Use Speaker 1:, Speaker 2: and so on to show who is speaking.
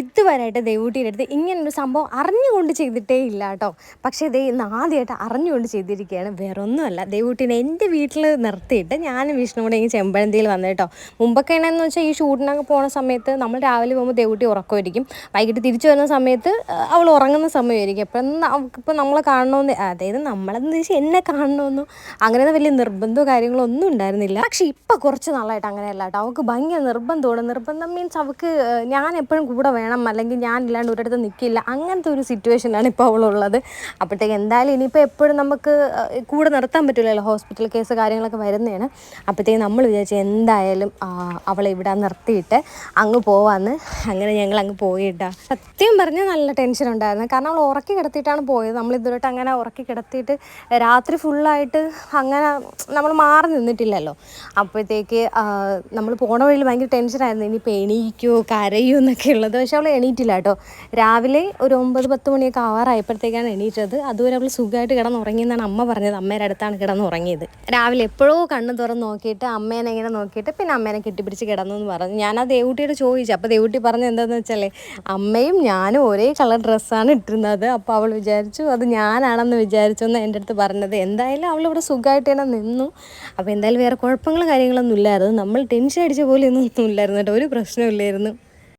Speaker 1: ഇതുവരെയായിട്ട് ദേവൂട്ടിയുടെ അടുത്ത് ഇങ്ങനൊരു സംഭവം അറിഞ്ഞുകൊണ്ട് ചെയ്തിട്ടേ ഇല്ല കേട്ടോ. പക്ഷേ ഇന്ന് ആദ്യമായിട്ട് അറിഞ്ഞുകൊണ്ട് ചെയ്തിരിക്കുകയാണ്. വേറെ ഒന്നുമല്ല, ദേവൂട്ടിനെ എൻ്റെ വീട്ടിൽ നിർത്തിയിട്ട് ഞാനും വിഷ്ണുവിടെ ഈ ചെമ്പഴന്തിയിൽ വന്നു കേട്ടോ. മുമ്പൊക്കെ ആണെന്ന് വെച്ചാൽ ഈ ഷൂട്ടിനൊക്കെ പോകുന്ന സമയത്ത് നമ്മൾ രാവിലെ പോകുമ്പോൾ ദേവൂട്ടി ഉറക്കമായിരിക്കും, വൈകിട്ട് തിരിച്ചു വരുന്ന സമയത്ത് അവൾ ഉറങ്ങുന്ന സമയമായിരിക്കും. അപ്പം അവൾക്കിപ്പോൾ നമ്മളെ കാണണമെന്ന്, അതായത് നമ്മളെന്ന് വെച്ചാൽ എന്നെ കാണണമെന്നോ അങ്ങനെയൊന്നും വലിയ നിർബന്ധമോ കാര്യങ്ങളോ ഒന്നും ഉണ്ടായിരുന്നില്ല. പക്ഷേ ഇപ്പോൾ കുറച്ച് നാളായിട്ട് അങ്ങനെയല്ല കേട്ടോ. അവൾക്ക് ഭയങ്കര നിർബന്ധം മീൻസ് അവൾക്ക് ഞാൻ എപ്പോഴും കൂടെ വേണം, അല്ലെങ്കിൽ ഞാൻ ഇല്ലാണ്ട് ഒരിടത്ത് നിൽക്കില്ല, അങ്ങനത്തെ ഒരു സിറ്റുവേഷനാണ് ഇപ്പോൾ അവളുള്ളത്. അപ്പോഴത്തേക്ക് എന്തായാലും ഇനിയിപ്പോൾ എപ്പോഴും നമുക്ക് കൂടെ നിർത്താൻ പറ്റില്ലല്ലോ, ഹോസ്പിറ്റൽ കേസ് കാര്യങ്ങളൊക്കെ വരുന്നതാണ്. അപ്പോഴത്തേക്ക് നമ്മൾ വിചാരിച്ചു എന്തായാലും അവളെ ഇവിടെ നിർത്തിയിട്ട് അങ്ങ് പോവാന്ന്. അങ്ങനെ ഞങ്ങൾ അങ്ങ് പോയിട്ടാ. സത്യം പറഞ്ഞാൽ നല്ല ടെൻഷൻ ഉണ്ടായിരുന്നു, കാരണം അവൾ ഉറക്കി കിടത്തിയിട്ടാണ് പോയത്. നമ്മൾ ഇതുവരെയായിട്ട് അങ്ങനെ ഉറക്കി കിടത്തിയിട്ട് രാത്രി ഫുള്ളായിട്ട് അങ്ങനെ നമ്മൾ മാറി നിന്നിട്ടില്ലല്ലോ. അപ്പോഴത്തേക്ക് നമ്മൾ പോണ വഴിയിൽ ഭയങ്കര ടെൻഷനായിരുന്നു, ഇനിയിപ്പോൾ എണീക്കുമോ കരയോ എന്നൊക്കെ ഉള്ളത്. പക്ഷെ അവൾ എണീറ്റില്ല കേട്ടോ. രാവിലെ ഒരു 9-10 മണിയൊക്കെ ആവാറായപ്പോഴത്തേക്കാണ് എണീറ്റത്. അതുവരെ അവൾ സുഖമായിട്ട് കിടന്നുറങ്ങിയെന്നാണ് അമ്മ പറഞ്ഞത്. അമ്മയുടെ അടുത്താണ് കിടന്നുറങ്ങിയത്. രാവിലെ എപ്പോഴോ കണ്ണ് തുറന്ന് നോക്കിയിട്ട് അമ്മേനെ ഇങ്ങനെ നോക്കിയിട്ട് പിന്നെ അമ്മേനെ കെട്ടിപ്പിടിച്ച് കിടന്നു എന്ന് പറഞ്ഞു. ഞാൻ ആ ദേവൂട്ടിയോട് ചോദിച്ചു. അപ്പോൾ ദേവൂട്ടി പറഞ്ഞത് എന്താണെന്ന് വെച്ചാൽ അമ്മയും ഞാനും ഒരേ കളർ ഡ്രസ്സാണ് ഇട്ടിരുന്നത്. അപ്പോൾ അവൾ വിചാരിച്ചു അത് ഞാനാണെന്ന് വിചാരിച്ചു എന്ന് എൻ്റെ അടുത്ത് പറഞ്ഞത്. എന്തായാലും അവളിവിടെ സുഖമായിട്ട് തന്നെ നിന്നു. അപ്പോൾ എന്തായാലും വേറെ കുഴപ്പങ്ങളും കാര്യങ്ങളൊന്നും ഇല്ലായിരുന്നു. നമ്മൾ ടെൻഷൻ അടിച്ച പോലെ ഒന്നും ഇല്ലായിരുന്നു കേട്ടോ, ഒരു പ്രശ്നമില്ലായിരുന്നു.